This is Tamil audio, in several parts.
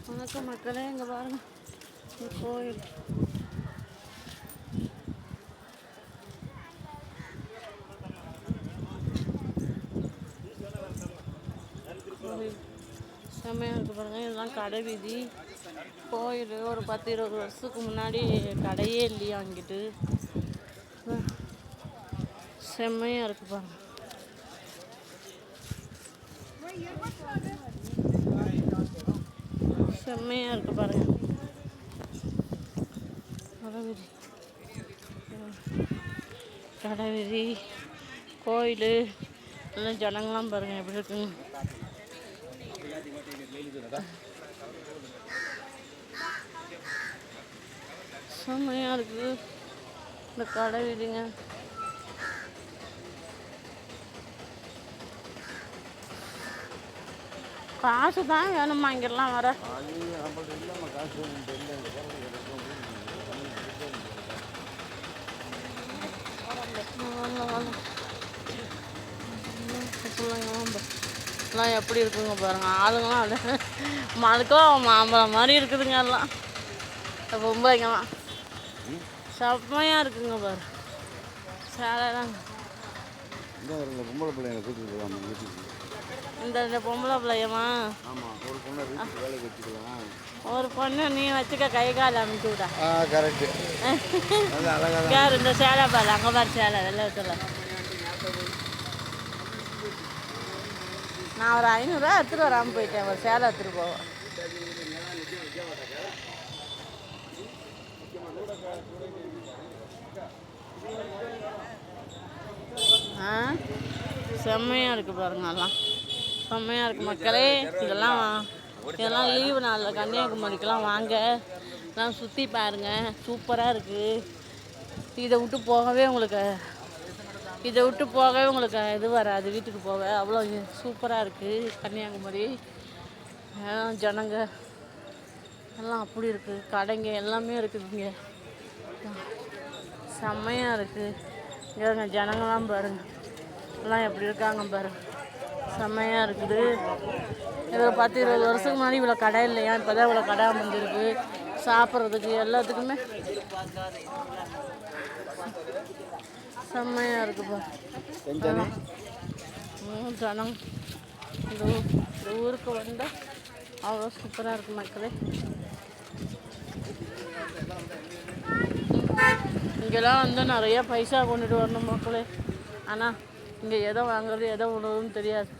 வணக்கம் மக்களே, இங்கே பாருங்க இந்த கோயில். செம்மையாக இருக்குது பாருங்கள். இதெல்லாம் கடை வீதி. கோயில் ஒரு 10-20 வருஷத்துக்கு முன்னாடி கடையே இல்லையா அங்கிட்டு. செம்மையாக இருக்குது பாருங்கள். செம்மையாக இருக்குது பாருங்கள். கடை வீதி கோயில் எல்லாம் ஜனங்களாம் பாருங்கள் எப்படி இருக்குங்க. செம்மையாக இருக்குது இந்த கடை வீதிங்க. காசு தான் வேணுமா இங்கெல்லாம் வர? எல்லாம் எப்படி இருக்குங்க பாருங்க. ஆளுங்களாம் அது மழுக்கம் மாம்பழம் மாதிரி இருக்குதுங்க. எல்லாம் பொம்பளைங்கலாம் செம்மையாக இருக்குங்க பாரு. சேலைலாம் பொம்பளை பிள்ளைங்க கூட்டிட்டு இந்த பொம்பளை பிள்ளையம்மா ஒரு பொண்ணு நீ வச்சுக்க, கை கால் அமுச்சு விட. கரெக்டு. இந்த சேலை பாரு, அங்கே பாரு சேலை வெள்ளத்தில். நான் ஒரு 500 ரூபா எடுத்துகிட்டு வராமல் போயிட்டேன். ஒரு சேலை எடுத்துகிட்டு போவேன். செம்மையாக இருக்குது பாருங்க. எல்லாம் செம்மையாக இருக்குது மக்களே. இதெல்லாம் லீவு நாளில் கன்னியாகுமரிக்கெலாம் வாங்க, எல்லாம் சுற்றி பாருங்கள். சூப்பராக இருக்குது. இதை விட்டு போகவே உங்களுக்கு இது வராது வீட்டுக்கு போக. அவ்வளோ சூப்பராக இருக்குது கன்னியாகுமரி. ஜனங்க எல்லாம் அப்படி இருக்குது. கடைங்க எல்லாமே இருக்குதுங்க. செம்மையாக இருக்குது. இங்கே ஜனங்களாம் பாருங்கள் எல்லாம் எப்படி இருக்காங்க பாருங்கள். செம்மையாக இருக்குது. இது 10-20 வருஷத்துக்கு முன்னாடி இவ்வளோ கடை இல்லையா, இப்போ தான் இவ்வளோ கடை அமைஞ்சிருக்கு. சாப்பிட்றதுக்கு எல்லாத்துக்குமே செம்மையாக இருக்குப்பா. ஜனம் இந்த ஊருக்கு வந்தால் அவ்வளோ சூப்பராக இருக்குது மக்களே. இங்கெல்லாம் வந்து நிறையா பைசா கொண்டுட்டு வரணும் மக்களே. ஆனால் இங்கே எதை வாங்குறது எதை விடுறதுன்னு தெரியாது.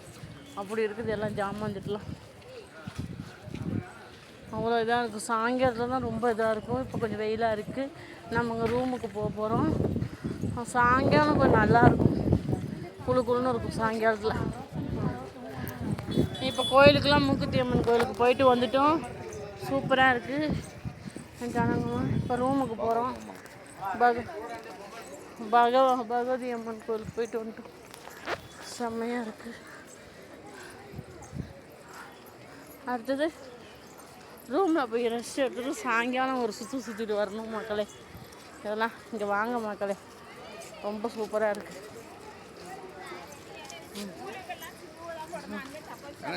அப்படி இருக்குது எல்லாம் ஜாமான்ட்டுலாம். அவ்வளோ இதாக இருக்குது. சாயங்காலத்தில் தான் ரொம்ப இதாக இருக்கும். இப்போ கொஞ்சம் வெயிலாக இருக்குது. நம்ம இங்கே ரூமுக்கு போக போகிறோம். சாயங்காலம் கொஞ்சம் நல்லாயிருக்கும், குளுன்னு இருக்கும் சாயங்காலத்தில். இப்போ கோயிலுக்கெல்லாம் மூக்குத்தி அம்மன் கோயிலுக்கு போயிட்டு வந்துட்டோம். சூப்பராக இருக்குது ஜனங்களாம். இப்போ ரூமுக்கு போகிறோம். பகவதி அம்மன் கோயிலுக்கு போயிட்டு வந்துட்டோம். செம்மையாக இருக்குது. அடுத்தது ரூமில் போய் ரெஸ்ட் எடுத்துட்டு சாயங்காலம் ஒரு சுற்றிட்டு வரணும் மக்களே. இதெல்லாம் இங்கே வாங்க மக்களே, ரொம்ப சூப்பராக இருக்குது.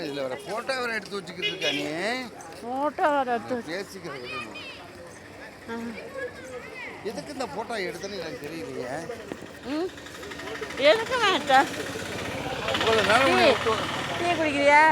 இதில் வர ஃபோட்டோ வேறு எடுத்து வச்சுக்கிட்டு இருக்கா நீ? ஃபோட்டோ வேறு எடுத்து பேசிக்கிறது எதுக்கு இந்த ஃபோட்டோ எடுத்தேன்னு எனக்கு தெரியலையே. எதுக்கு நான் டீ குடிக்கிறியா?